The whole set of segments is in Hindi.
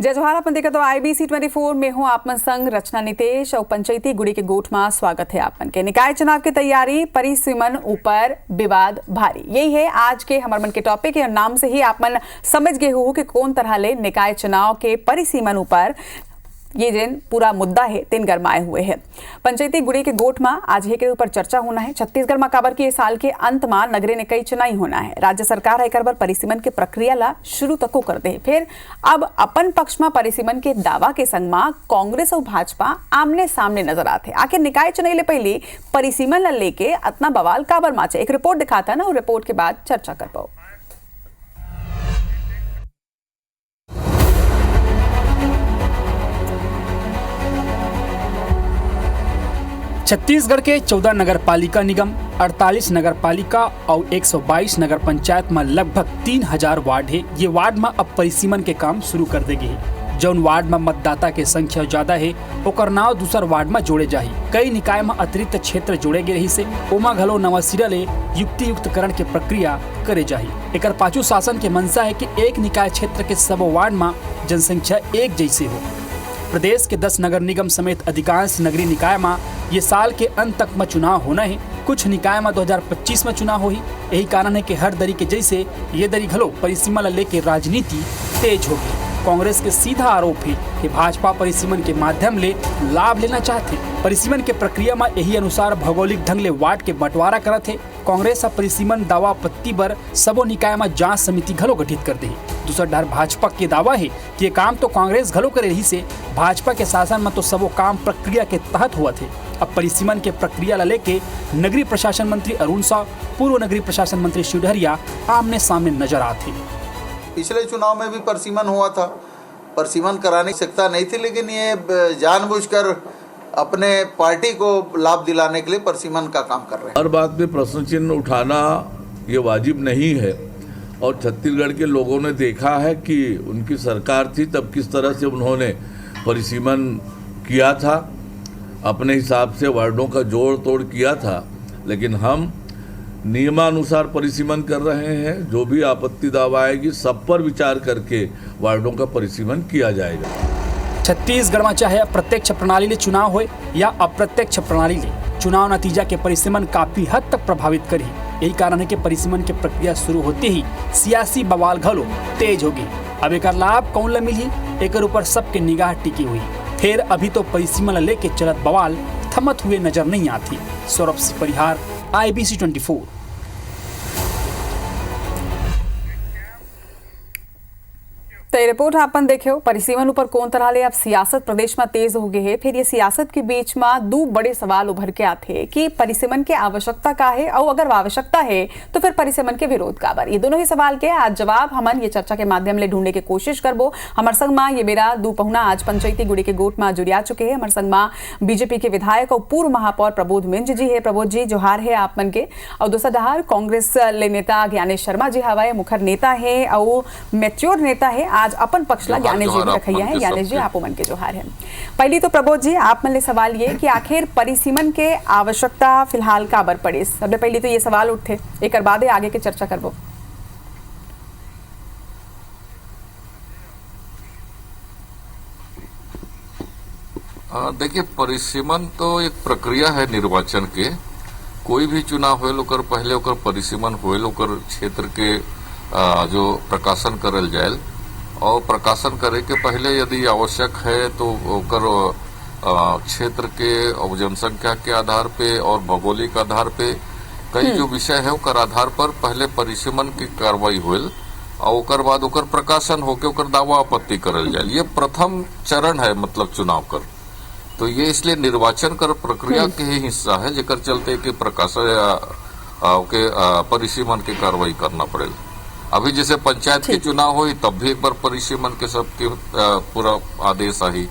जय जोहार। अपन देखा तो IBC 24 में हूँ आपमन संग रचना नितेश और पंचायती गुड़ी के गोठ में स्वागत है आपन के। निकाय चुनाव की तैयारी, परिसीमन ऊपर विवाद भारी, यही है आज के हमारे मन के टॉपिक है। नाम से ही आपमन समझ गए हो कि कौन तरह ले निकाय चुनाव के परिसीमन ऊपर ये जिन पूरा मुद्दा है तीन गरमाए हुए है। पंचायती गुड़ी के गोठ में आज के ऊपर चर्चा होना है। छत्तीसगढ़ में काबर की साल के अंत में नगरीय निकाय चुनाव होना है। राज्य सरकार एक बार परिसीमन के प्रक्रिया ला शुरू तक कर दे। फिर अब अपन पक्ष में परिसीमन के दावा के संग में कांग्रेस और भाजपा आमने सामने नजर आते। आखिर निकाय चुनाव ले पहले परिसीमन ला लेके इतना बवाल काबर माचे, एक रिपोर्ट दिखाता ना, और रिपोर्ट के बाद चर्चा कर पाओ। छत्तीसगढ़ के 14 नगर पालिका निगम, 48 नगर पालिका और 122 नगर पंचायत में लगभग 3000 वार्ड है। ये वार्ड में अब परिसीमन के काम शुरू कर देगी है। जौन वार्ड में मतदाता के संख्या ज्यादा है ओकर नाव दूसर वार्ड में जोड़े जाही। कई निकाय में अतिरिक्त क्षेत्र जोड़े गए रही से ओमा घलो नवा सिरा ले युक्तियुक्तकरण के प्रक्रिया करे जाही। एकर पाछू शासन के मंशा है कि एक निकाय क्षेत्र के सब वार्ड में जनसंख्या एक जैसे हो। प्रदेश के 10 नगर निगम समेत अधिकांश नगरीय निकाय में ये साल के अंत तक में चुनाव होना है। कुछ निकाय में 2025 में चुनाव होही। यही कारण है कि हर दरी के जैसे ये दरी घलो परिसीमन लेके राजनीति तेज होगी। कांग्रेस के सीधा आरोप है कि भाजपा परिसीमन के माध्यम ले लाभ लेना चाहते। परिसीमन के प्रक्रिया में यही अनुसार भौगोलिक ढंग ले वार्ड के बंटवारा करत है। कांग्रेस परिसीमन दावा आपत्ति पर सबो निकाय में जांच समिति घलो गठित कर दे। दूसरा डर भाजपा के दावा है कि ये काम तो कांग्रेस घलो करे रही से भाजपा के शासन में तो सबो काम प्रक्रिया के तहत हुआ थे। अब परिसीमन के प्रक्रिया ला लेके नगरीय प्रशासन मंत्री अरुण साव, पूर्व नगरीय प्रशासन मंत्री शिव डहरिया आमने सामने नजर आते। पिछले चुनाव में भी परिसीमन हुआ था, परिसीमन कराने की आवश्यकता नहीं थी, लेकिन ये जानबूझकर अपने पार्टी को लाभ दिलाने के लिए परिसीमन का काम कर रहे हैं। हर बात में प्रश्न चिन्ह उठाना ये वाजिब नहीं है और छत्तीसगढ़ के लोगों ने देखा है कि उनकी सरकार थी तब किस तरह से उन्होंने परिसीमन किया था, अपने हिसाब से वार्डों का जोड़ तोड़ किया था। लेकिन हम नियमानुसार परिसीमन कर रहे हैं। जो भी आपत्ति दावा आएगी सब पर विचार करके वार्डों का परिसीमन किया जाएगा। छत्तीसगढ़ में चाहे प्रत्यक्ष प्रणाली ले चुनाव हो या अप्रत्यक्ष प्रणाली ले चुनाव नतीजा के परिसीमन काफी हद तक प्रभावित करी। यही कारण है कि परिसीमन की प्रक्रिया शुरू होते ही सियासी बवाल घलो तेज होगी। अब एक लाभ कौन ला मिली, एक ऊपर सबके निगाह टिकी हुई। फिर अभी तो परिसीमन लेके चलत बवाल थमत हुए नजर नहीं आती। सौरभ सिंह परिहार, IBC 24। तो ये रिपोर्ट अपन देखे हो परिसीमन ऊपर कौन तरह ले अब सियासत प्रदेश में तेज हो गए है। फिर ये सियासत के बीच में दो बड़े सवाल उभर के आते कि परिसीमन की आवश्यकता का है और अगर आवश्यकता है तो फिर परिसीमन के विरोध का बार। ये दोनों ही सवाल के आज जवाब हमन ये चर्चा के माध्यम ले ढूंढने की कोशिश करबो। हमारे संग में ये मेरा दो पहुना आज पंचायती गुड़ी के गोठ में जुड़िया चुके हैं। हमारे संग में बीजेपी के विधायक और पूर्व महापौर प्रबोध मिंज जी है। प्रबोध जी जोहार है आप मन के। और दूसरा डहार कांग्रेस ले नेता ज्ञानेश शर्मा जी हवाए, मुखर नेता है और मैच्योर नेता है। आज अपन पक्षला ज्ञानेश जी भी रखैया है। ज्ञानेश जी आप मन के जोहार है। पहली तो प्रबोध जी आप मन ले सवाल ये कि आखिर परिसीमन के आवश्यकता फिलहाल काबर पड़े। सबसे पहले तो ये सवाल उठते, एक बाद आगे की चर्चा करबो। देखिए, परिसीमन तो एक प्रक्रिया है निर्वाचन के। कोई भी चुनाव होल ओकर पहले ओकर परिसीमन होल, ओकर क्षेत्र के जो प्रकाशन करल जाए और प्रकाशन करे के पहले यदि आवश्यक है तो ओकर क्षेत्र के और जनसंख्या के आधार पे और भौगोलिक आधार पे कई जो विषय है ओकर आधार पर पहले परिसीमन की कार्रवाई होल और ओकर बाद ओकर प्रकाशन होके ओकर दावा आपत्ति करल जाए। ये प्रथम चरण है मतलब चुनाव कर। तो ये इसलिए निर्वाचन कर प्रक्रिया के ही हिस्सा है जेकर चलते कि प्रकाशन के परिसीमन की कार्रवाई करना पड़ेगा। अभी जैसे पंचायत के चुनाव हुई तब भी एक बार परिसीमन के सबके पूरा आदेश आई।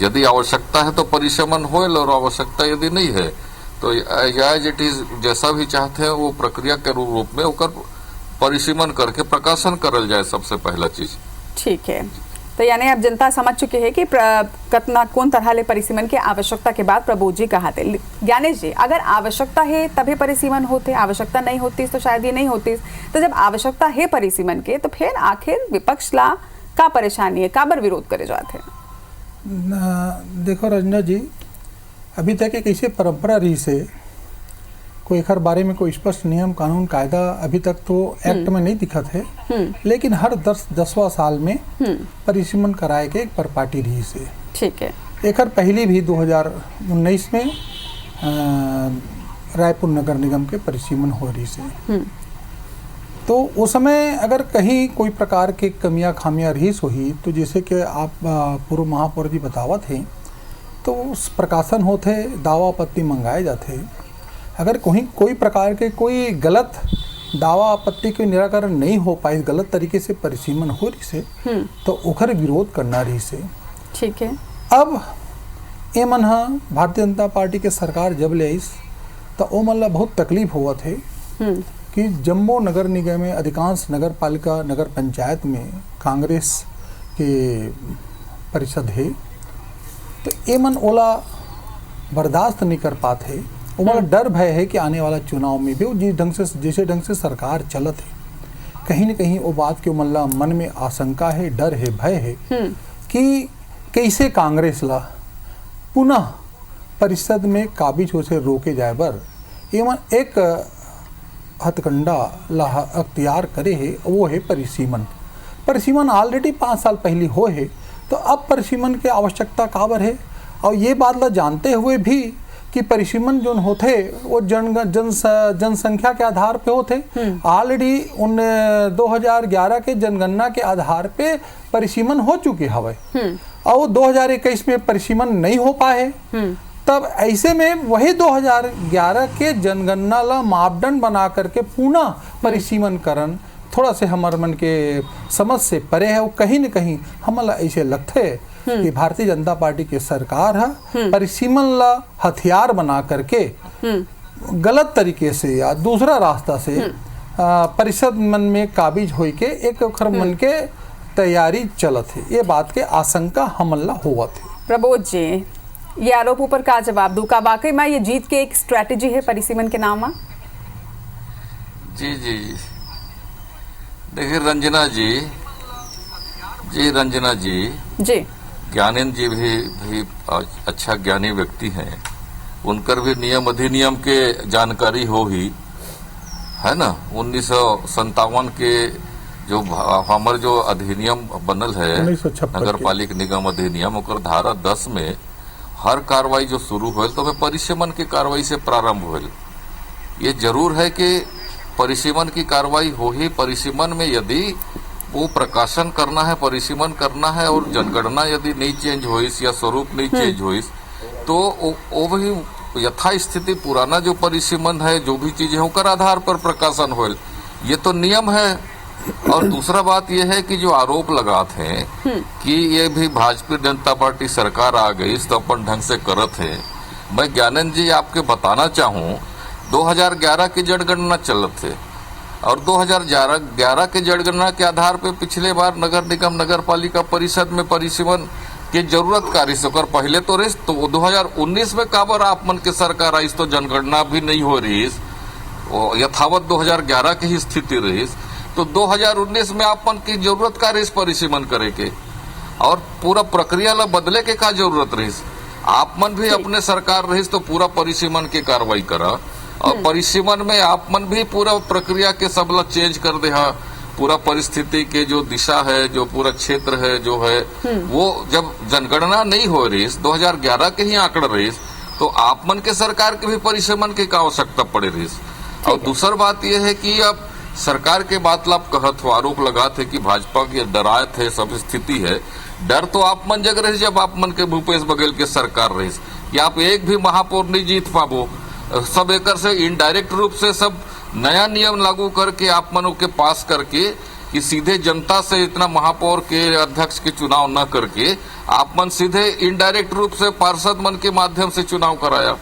यदि आवश्यकता है तो परिसीमन होल और आवश्यकता यदि नहीं है तो एज इट इज जैसा भी चाहते हैं वो प्रक्रिया के रूप में ओकर परिसीमन करके प्रकाशन करल जाए सबसे पहला चीज। ठीक है, तो यानी अब जनता समझ चुके हैं कि कतना कौन तरह ले परिसीमन की आवश्यकता के बाद प्रबोध जी कहा थे। ज्ञानेश जी, अगर आवश्यकता है तभी परिसीमन होते, आवश्यकता नहीं होती तो शायद ये नहीं होती। तो जब आवश्यकता है परिसीमन के तो फिर आखिर विपक्ष ला का परेशानी है, काबर विरोध करे जाते हैं? देखो रंजना जी, अभी तक एक ऐसी परंपरा रही से कोई एकर बारे में कोई स्पष्ट नियम कानून कायदा अभी तक तो एक्ट में नहीं दिखत है, लेकिन हर 10वां साल में परिसीमन कराए के एक परपाटी रही से। ठीक है। एकर पहली भी 2019 में रायपुर नगर निगम के परिसीमन हो रही से। तो उस समय अगर कहीं कोई प्रकार के कमियां खामियां रही हुई तो जैसे कि आप पूर्व महापौर जी बतावत हैं, तो उस प्रकाशन होते, दावा आपत्ति मंगाए जाते। अगर कोई प्रकार के कोई गलत दावा आपत्ति के निराकरण नहीं हो पाए, गलत तरीके से परिसीमन हो रही से, तो ओकर विरोध करना रही से। ठीक है। अब ए मन भारतीय जनता पार्टी के सरकार जब ले आईस तो ओ मन ला बहुत तकलीफ हुआ थे कि जम्मू नगर निगम में अधिकांश नगर पालिका नगर पंचायत में कांग्रेस के परिषद है, तो ए मन ओला बर्दाश्त नहीं कर पाते। ओला डर भय है कि आने वाला चुनाव में भी वो जैसे ढंग से सरकार चलत है, कहीं न कहीं वो बात के मन ला मन में आशंका है, डर है, भय है कि कैसे कांग्रेस ला पुनः परिषद में काबिज हो से रोके जाए बर एवं एक हथकंडा ला अख्तियार करे है, वो है परिसीमन ऑलरेडी 5 साल पहले हो है, तो अब परिसीमन की आवश्यकता काबर है। और ये बात ला जानते हुए भी कि परिसीमन जो होते वो जनसंख्या के आधार पे होते, ऑलरेडी 2011 के जनगणना के आधार पे परिसीमन हो चुके हवे और 2021 में परिसीमन नहीं हो पाए। तब ऐसे में वही 2011 के जनगणना ला मापदंड बना करके पुनः परिसीमन करन थोड़ा से हमारे मन के समझ से परे है। वो कहीं न कहीं हमला ऐसे लगते कि भारतीय जनता पार्टी के सरकार है परिसीमन ला हथियार बना करके गलत तरीके से या दूसरा रास्ता से परिषद मन में काबिज हो के एक मन के तैयारी चलत है। ये बात के आशंका हमला हुआ थे। प्रबोध जी, ये आरोपों पर का जवाब दूं? का वाकई में ये जीत के एक स्ट्रेटेजी है परिसीमन के नाम? जी जी देखिए रंजना जी ज्ञानेंद्र जी भी अच्छा ज्ञानी व्यक्ति हैं, उनकर भी नियम अधिनियम के जानकारी हो ही है ना। 1957 के जो हमारे जो अधिनियम बनल है नगर पालिका निगम अधिनियम, ओकर धारा 10 में हर कार्रवाई जो शुरू होल तो हमें परिसीमन की कार्रवाई से प्रारंभ होल। ये जरूर है कि परिसीमन की कार्रवाई हो ही। परिसीमन में यदि वो प्रकाशन करना है, परिसीमन करना है और जनगणना यदि नहीं चेंज होइस या स्वरूप नहीं चेंज होइस तो वो भी यथा स्थिति पुराना जो परिसीमन है जो भी चीज है उनका आधार पर प्रकाशन होल। ये तो नियम है। और दूसरा बात यह है कि जो आरोप लगाते हैं कि ये भी भारतीय जनता पार्टी सरकार आ गई तो अपन ढंग से करत है। मैं ज्ञानेंद्र जी आपके बताना चाहूँ 2011 की जनगणना चलत थे और 2011 के जनगणना के आधार पे पिछले बार नगर निगम नगर पालिका परिषद में परिसीमन के जरूरत कार्य से पहले तो रही, तो 2019 में काबर आप मन के सरकार आई तो जनगणना भी नहीं हो रही, यथावत 2011 की ही स्थिति रही। तो 2019 में आप मन की जरूरत का रही परिसीमन करे के और पूरा प्रक्रिया ला बदले के का जरूरत रही। आप मन भी अपने सरकार रही तो पूरा परिसीमन की कार्रवाई करा और परिसीमन में आप मन भी पूरा प्रक्रिया के सबला चेंज कर दे। पूरा परिस्थिति के जो दिशा है, जो पूरा क्षेत्र है जो है वो जब जनगणना नहीं हो रही 2011 के ही आंकड़ा रही तो आप मन के सरकार के भी परिसीमन की आवश्यकता पड़े रही। और दूसरा बात यह है कि अब सरकार के बात लाभ कहत हो, आरोप लगाते कि भाजपा के डराए थे, सब स्थिति है। डर तो आप मन जग रही जब आप मन के भूपेश बघेल के सरकार रही कि आप एक भी महापौर नहीं जीत पाबो। सब एक से इनडायरेक्ट रूप से सब नया नियम लागू करके आप मनों के पास करके कि सीधे जनता से इतना महापौर के अध्यक्ष के चुनाव न करके आप मन सीधे इनडायरेक्ट रूप से पार्षद मन के माध्यम से चुनाव कराया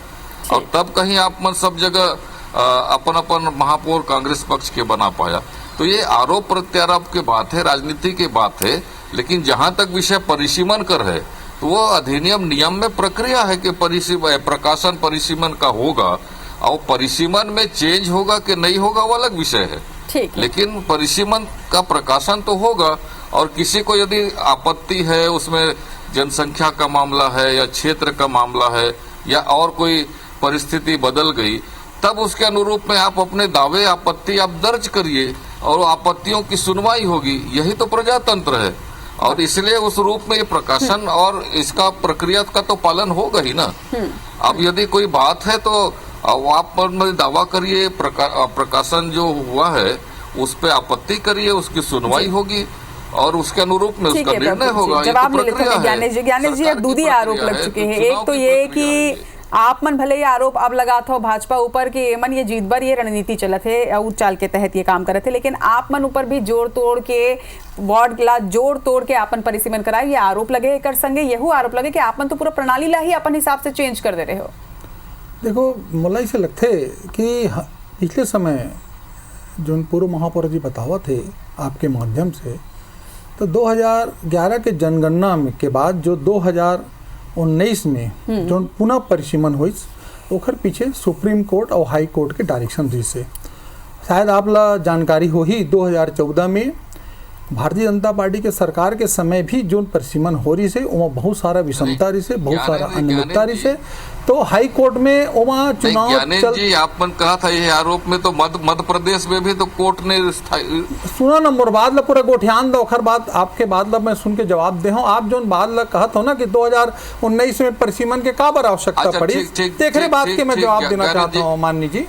और तब कहीं आप मन सब जगह अपन अपन महापौर कांग्रेस पक्ष के बना पाया। तो ये आरोप प्रत्यारोप के बात है, राजनीति की बात है। लेकिन जहां तक विषय परिसीमन कर है तो वो अधिनियम नियम में प्रक्रिया है कि प्रकाशन परिसीमन का होगा और परिसीमन में चेंज होगा कि नहीं होगा वो अलग विषय है। लेकिन परिसीमन का प्रकाशन तो होगा और किसी को यदि आपत्ति है, उसमें जनसंख्या का मामला है या क्षेत्र का मामला है या और कोई परिस्थिति बदल गई, तब उसके अनुरूप में आप अपने दावे आपत्ति आप दर्ज करिए और आपत्तियों की सुनवाई होगी। यही तो प्रजातंत्र है और इसलिए उस रूप में ये प्रकाशन और इसका प्रक्रिया का तो पालन होगा ही ना। अब यदि कोई बात है तो आप पर दावा करिए, प्रकाशन जो हुआ है उस पे आपत्ति करिए, उसकी सुनवाई होगी और उसके अनुरूप में उसका निर्णय होगा। जवाब ले लेते हैं ज्ञानेश जी अब दूधी आरोप लग चुके हैं। एक तो ये कि आप मन भले ये आरोप अब लगा था भाजपा ऊपर कि एमन ये जीत बर ये रणनीति चलत है और चाल के तहत ये काम करते थे, लेकिन आप मन ऊपर भी जोड़ तोड़ के वार्ड ला जोड़ तोड़ के आपन परिसीमन कराए, ये आरोप लगे। एक संगे यहू आरोप लगे कि आपन तो पूरा प्रणाली ला ही अपन हिसाब से चेंज कर दे रहे हो। देखो मोला इसे लगते कि पिछले समय जो पूर्व महापौर जी बतावा थे आपके माध्यम से, तो 2011 के जनगणना में के बाद जो 2019 में जो पुनः परिसीमन हुई ओखर पीछे सुप्रीम कोर्ट और हाई कोर्ट के डायरेक्शन रही से शायद आप ला जानकारी हो ही 2014 में भारतीय जनता पार्टी के सरकार के समय भी जो परिसीमन हो रही से वहाँ बहुत सारा विषमता रही से, बहुत सारा अनियमितता रही से, तो हाई कोर्ट में वहाँ चुनाव जी आप मन कहा था ये आरोप में तो मध्य प्रदेश में भी तो कोर्ट ने सुना ना मोर बाद ला पूरा गोठियान दो खर बात आपके बाद ला मैं सुन के जवाब दे हूँ। आप जो बाद ला कहत हो ना कि 2019 में परिसीमन के का बार आवश्यकता पड़ी, देखने बात के मैं जवाब देना चाहता हूँ माननी जी।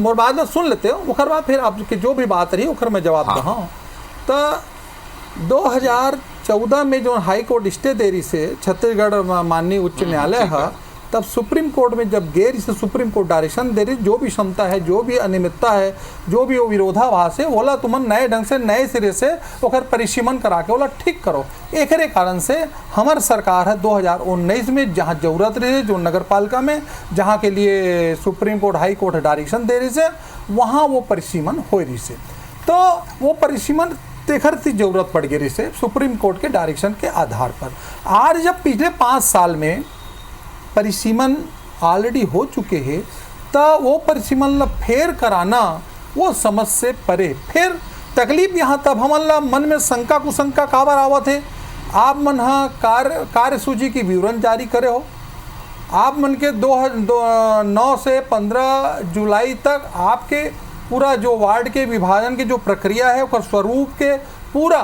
मोर बाद ला सुन लेते हो उखर बाद फिर आपकी जो भी बात रही उखर मैं जवाब दे हूँ। तो 2014 में जो हाई कोर्ट स्टे देरी से छत्तीसगढ़ माननीय उच्च न्यायालय है, तब सुप्रीम कोर्ट में जब गेर से सुप्रीम कोर्ट डायरेक्शन दे रही, जो भी क्षमता है, जो भी अनियमितता है, जो भी वो विरोधाभास है, बोला तुमन नए ढंग से नए सिरे से ओकर परिसीमन करा के बोला ठीक करो। एकरे कारण से हमार सरकार है 2019 में जहाँ जरूरत रही जो नगर पालिका में जहाँ के लिए supreme court high court direction दे रही से वहाँ वो परिसीमन हो रही से, तो वो परिसीमन तेखर की जरूरत पड़ गई से सुप्रीम कोर्ट के डायरेक्शन के आधार पर। आज जब पिछले 5 साल में परिसीमन ऑलरेडी हो चुके हैं, तो वो परिसीमन ला फेर कराना वो समझ से परे। फिर तकलीफ यहाँ तब हमन मन में शंका कुशंका काबर आवत है। आप मन हाँ कार्यसूची की विवरण जारी करे हो, आप मन के 9 से 15 जुलाई तक आपके पूरा जो वार्ड के विभाजन की जो प्रक्रिया है उसका स्वरूप के पूरा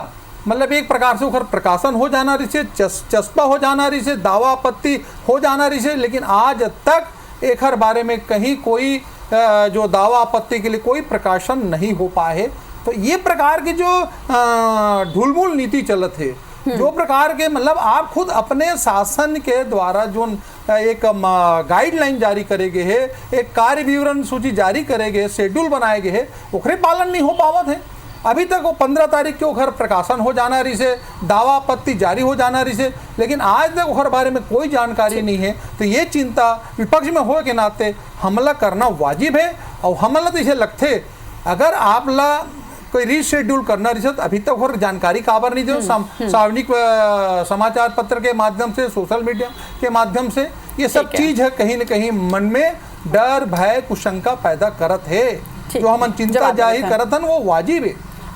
मतलब एक प्रकार से उखर प्रकाशन हो जाना रही से, चस्पा हो जाना रही से, दावा आपत्ति हो जाना रही से, लेकिन आज तक एक हर बारे में कहीं कोई जो दावा आपत्ति के लिए कोई प्रकाशन नहीं हो पाए। तो ये प्रकार की जो ढुलमुल नीति चलत है, जो प्रकार के मतलब आप खुद अपने शासन के द्वारा जो एक गाइडलाइन जारी करेगे है, एक कार्य विवरण सूची जारी करेगे, शेड्यूल बनाए गए है, ओखरे पालन नहीं हो पावत है। अभी तक वो 15 तारीख के ओखर प्रकाशन हो जाना रही से, दावा आपत्ति जारी हो जाना रही से, लेकिन आज तक ओखर बारे में कोई जानकारी नहीं है। तो ये चिंता विपक्ष में हो के नाते हमला करना वाजिब है। और हमला तो इसे लगते अगर आप ला कोई रीशेड्यूल करना रही अभी तक और जानकारी काबर नहीं दे, सार्वजनिक समाचार पत्र के माध्यम से, सोशल मीडिया के माध्यम से, ये सब चीज है कहीं न कहीं मन में डर भय कुशंका पैदा करत है। जो हम चिंता जाहिर करत हन वो वाजिब है।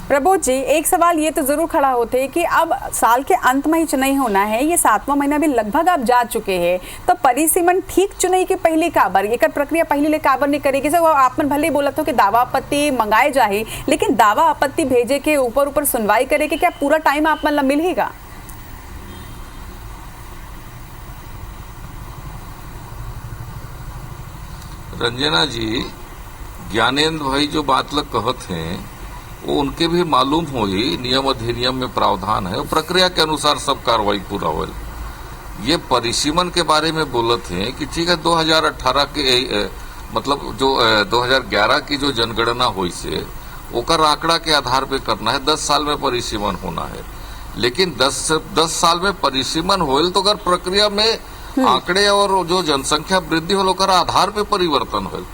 प्रबोध जी, एक सवाल ये तो जरूर खड़ा होते है कि अब साल के अंत में ही चुनाई होना है, ये 7वां महीना भी लगभग आप जा चुके हैं, तो परिसीमन ठीक चुनाई के पहले काबर एक प्रक्रिया पहले ले काबर नहीं करेगी सर? आप मन भले बोलत हो कि दावा आपत्ति मंगाए जाए, लेकिन दावा आपत्ति भेजे के ऊपर सुनवाई करे के क्या पूरा टाइम आप मन मिलेगा? रंजना जी, ज्ञानेंद्र भाई जो बात लग कहत हैं वो उनके भी मालूम हो ही नियम अधिनियम में प्रावधान है, प्रक्रिया के अनुसार सब कार्रवाई पूरा हो। ये परिसीमन के बारे में बोलत हैं कि ठीक है 2018 के मतलब जो 2011 की जो जनगणना हुई से ओकर आंकड़ा के आधार पे करना है, 10 साल में परिसीमन होना है। लेकिन 10 साल में परिसीमन होल तो अगर प्रक्रिया में आंकड़े और जो जनसंख्या वृद्धि होल ओकर आधार पे परिवर्तन होल,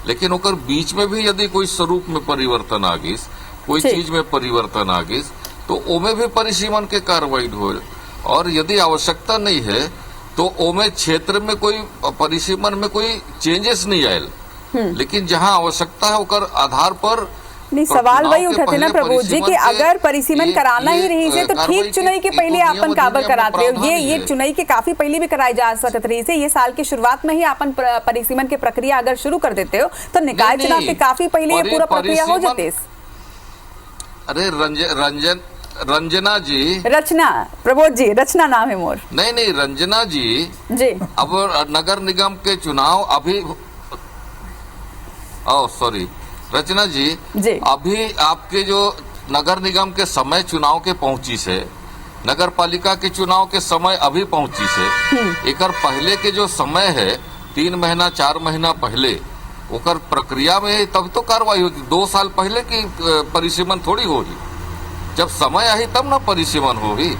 लेकिन ओकर बीच में भी यदि कोई स्वरूप में परिवर्तन आ गई, कोई चीज में परिवर्तन आ गई, तो ओमे भी परिसीमन के कार्रवाई हो। और यदि आवश्यकता नहीं है तो ओमे क्षेत्र में कोई परिसीमन में कोई चेंजेस नहीं आयल, लेकिन जहां आवश्यकता है ओकर आधार पर नहीं, तो सवाल चुनाव वही के उठाते ना पहले प्रभु जी कि परिसीमन के अगर परिसीमन ये- कराना ही ये, रही से तो कार्रवाई ठीक चुनाई के की पहले तो आपन नियम काबर अधिनियम में कराते हो। प्रावधान ही ये है। चुनाई के काफी पहले भी कराई जा सकत रही से, ये साल की शुरुआत में ही आपन परिसीमन के प्रक्रिया अगर शुरू कर देते हो तो निकाय नहीं, चुनाव के काफी पहले ये पूरा प्रक्रिया हो परिसीमन- जाते। अरे रंजना जी, रचना, प्रबोध जी, रचना नाम है मोर नहीं रंजना जी, जी। अब नगर निगम के चुनाव अभी, सॉरी रचना जी, अभी आपके जो नगर निगम के समय चुनाव के पहुंची से, नगर पालिका के चुनाव के समय अभी पहुंची से, एकर पहले के जो समय है 3 महीना 4 महीना पहले ओकर प्रक्रिया में तब तो कार्रवाई होती। 2 साल पहले की परिसीमन थोड़ी होगी, जब समय आई तब ना परिसीमन होगी।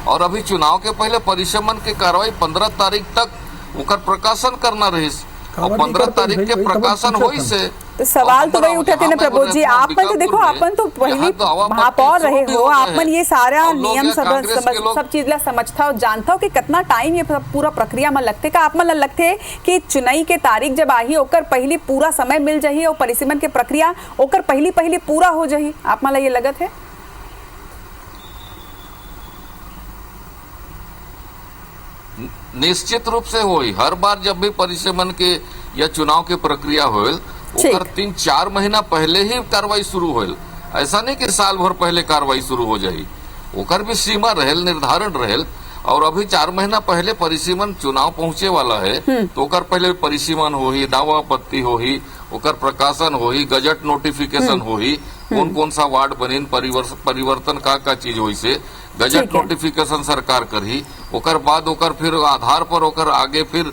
और अभी चुनाव के पहले परिसीमन की कार्रवाई 15 तारीख तक ओकर प्रकाशन करना रही, और 15 तारीख के प्रकाशन होई से तो सवाल तो वही उठाते ना प्रबोध जी, आपन तो देखो, आपन तो पहली महापौर रहे हो, आपन ये सारा नियम सब चीज ला समझता हो, जानता हो कि कितना टाइम ये पूरा प्रक्रिया में लगते का। आप मन लगते कि चुनाई के तारीख जब आई ओकर पहली पूरा समय मिल जाही और परिसीमन के प्रक्रिया ओकर पहली पूरा हो जाही, आप मन ये लगत है? निश्चित रूप से होई। हर बार जब भी परिसीमन के या चुनाव के प्रक्रिया होल, ओकर 3-4 महीना पहले ही कार्रवाई शुरू होल। ऐसा नहीं कि साल भर पहले कार्रवाई शुरू हो जाई, ओकर भी सीमा रहेल, निर्धारण रहेल। और अभी 4 महीना पहले परिसीमन चुनाव पहुंचे वाला है, तो ओकर पहले परिसीमन होही, दावा आपत्ति होही, ओकर प्रकाशन होही, गजट नोटिफिकेशन होही, कौन कौन सा वार्ड बनिन, परिवर्तन का चीज होई से गजट नोटिफिकेशन सरकार करही। ओकर बाद ओकर फिर आधार पर ओकर आगे फिर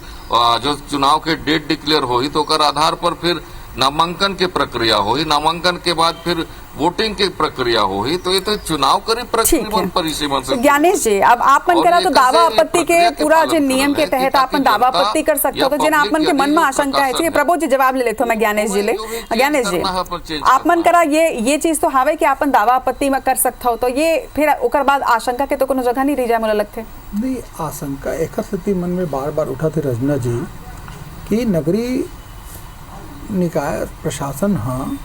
जो चुनाव के डेट डिक्लेयर होही, तो ओकर आधार पर फिर नामांकन के प्रक्रिया होही, नामांकन के बाद फिर वोटिंग की प्रक्रिया होही। तो ये तो चुनाव करी प्रक्रिया परिसीमन से। ज्ञानेश जी, अब आपन करा तो दावा आपत्ति के पूरा जो नियम के तहत आपन दावा आपत्ति कर सकते हो, तो जिन आपन के मन में आशंका है, प्रभु जी जवाब ले लेते हो मैं ज्ञानेश जी ले। ज्ञानेश जी, आपन करा ये चीज तो हावे कि आपन दावा आपत्ति में कर सकता हो, तो ये फिर ओकर बाद आशंका के तो कोनो जगह नहीं रह जाए, मुझे लगते नहीं। आशंका एक स्थिति मन में बार बार उठा थे रजना जी कि नगरीय निकाय प्रशासन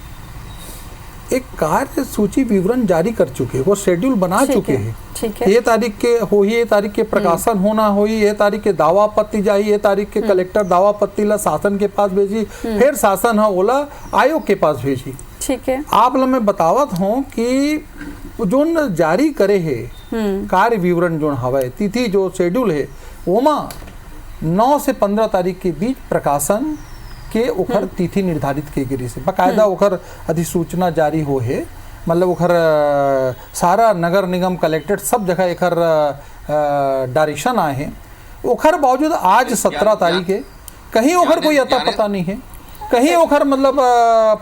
एक कार्य सूची विवरण जारी कर चुके हैं, वो शेड्यूल बना चुके हैं। ये तारीख के हो, ये तारीख के प्रकाशन होना हो, ये तारीख के दावा आपत्ति जाही, ये तारीख के कलेक्टर दावा आपत्ति ला शासन के पास भेजी, फिर शासन ओला आयोग के पास भेजी। ठीक है, आप लोग मैं बतावत हूँ कि जो जारी करे है कार्य विवरण जो हवा तिथि जो शेड्यूल है, ओमा 9 से 15 तारीख के बीच प्रकाशन के ओखर तिथि निर्धारित के गिरी से बाकायदा ओखर अधिसूचना जारी हो है। मतलब ओखर सारा नगर निगम कलेक्टेड सब जगह एकर डायरेक्शन आए हैं। ओखर बावजूद आज 17 तारीख है, कहीं ओखर कोई अता पता नहीं है, कहीं ओखर मतलब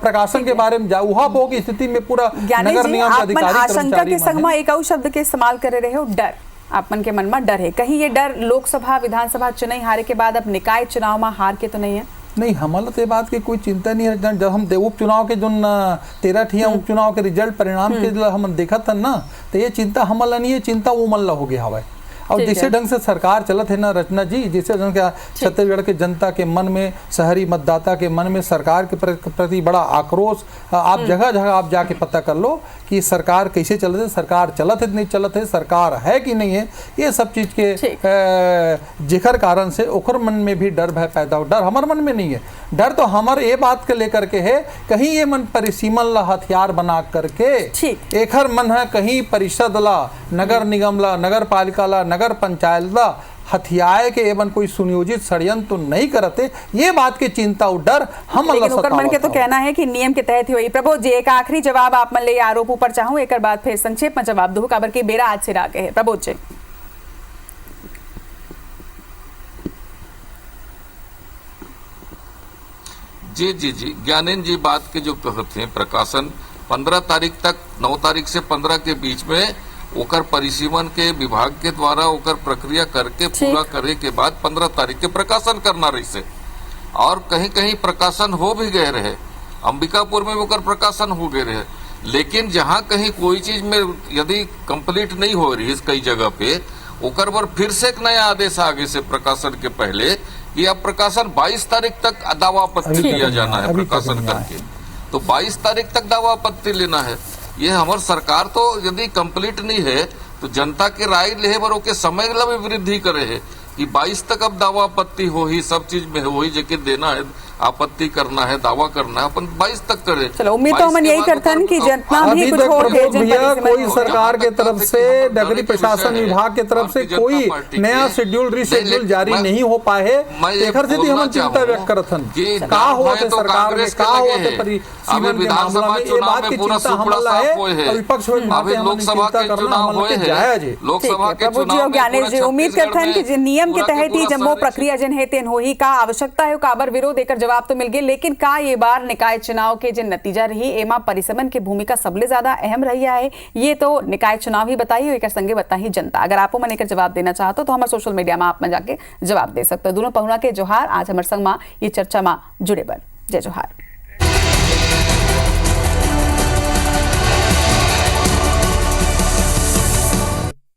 प्रकाशन के बारे में उहापोह की स्थिति में पूरा नगर निगम के अधिकारी आशंका के संग में एक और शब्द के इस्तेमाल करे रहे हो, डर। आपन के मन में डर है, कहीं ये डर लोकसभा विधानसभा चुनाव हारे के बाद अब निकाय चुनाव में हार के तो नहीं है? नहीं, हमारा तो बात की कोई चिंता नहीं है। जब हम उपचुनाव के जो 13 ठिया उपचुनाव के रिजल्ट परिणाम के हम देखा था ना, तो ये चिंता हमारा नहीं है, चिंता वो मल्ला हो गया हवा। और जिसे ढंग से सरकार चलत है ना रचना जी, जिसे ढंग से छत्तीसगढ़ के जनता के मन में, शहरी मतदाता के मन में सरकार के प्रति बड़ा आक्रोश, आप जगह जगह आप जाके पता कर लो कि सरकार कैसे चलत है, सरकार चलत है नहीं चलत है, सरकार है कि नहीं है। ये सब चीज के जिक्र कारण से ओकर मन में भी डर भय पैदा हो। डर हमारे मन में नहीं है, डर तो हमारे ये बात के लेकर के है, कहीं ये मन परिसीमन ला हथियार बना करके एकर मन है कहीं परिषद ला, नगर निगम ला, नगर पालिका ला, नगर पंचायत ला हथियाए के एवं कोई सुनियोजित षड्यंत्र तो नहीं करते। ये बात की चिंता और डर हम मन के तो कहना है कि नियम के तहत ही हुई। प्रबोध जी, एक आखिरी जवाब आप मन ले आरोप ऊपर चाहूं, एक बाद फिर संक्षेप में जवाब दो, काबर के बेरा आज से रागे है। प्रबोध जी, जी ज्ञानेन जी बात के जो कहते हैं, प्रकाशन 15 तारीख तक, 9 तारीख से 15 के बीच में ओकर परिसीमन के विभाग के द्वारा ओकर प्रक्रिया करके पूरा करे के बाद 15 तारीख के प्रकाशन करना रही से। और कहीं कहीं प्रकाशन हो भी गए रहे, अंबिकापुर में ओकर प्रकाशन हो गए रहे, लेकिन जहां कहीं कोई चीज में यदि कंप्लीट नहीं हो रही है कई जगह पे, ओकर पर फिर से एक नया आदेश आगे से प्रकाशन के पहले कि अब प्रकाशन 22 तारीख तक दावा आपत्ति किया जाना है प्रकाशन करके। तो 22 तारीख तक दावा आपत्ति लेना है। ये हमारी सरकार तो यदि कंप्लीट नहीं है तो जनता के राय ले बरो के समय ला भी वृद्धि करे है कि 22 तक अब दावा आपत्ति हो ही, सब चीज में हो ही, जबकि देना है, आपत्ति करना है, दावा करना है, अपन 22 तक करे। चलो उम्मीद तो हम यही करतन कि जितना भी अभी कुछ तक हो प्रमोद भैया कोई सरकार के तरफ से, नगरीय प्रशासन विभाग के तरफ से कोई नया शेड्यूल रिशेड्यूल जारी नहीं हो पाए। एकर से हम चिंता व्यक्त करथन का हुआ थे सरकार में, का हुआ थे परिसीमन के मामला में, ये बात की चिंता हमला है और विपक्ष में लोकसभा के चुनाव हुए हैं, लोकसभा के चुनाव ज्ञानेश जी उम्मीद करथन कि नियम के तहत ही जब वो प्रक्रिया जन है तेन हो ही का आवश्यकता है काबर विरोध एकर जवाब तो मिल गए, लेकिन का ये बार निकाय चुनाव के जिन नतीजा रही एमा परिसमन की भूमिका सबले ज्यादा अहम रही है, ये तो निकाय चुनाव ही बताई एक संगे बताई जनता। अगर आपो मन एकर जवाब देना चाहते तो हमारे सोशल मीडिया में आप में जाके जवाब दे सकते हो। दोनों पहुना के जोहार आज हमारे संग में ये चर्चा में जुड़े बर। जय जोहार।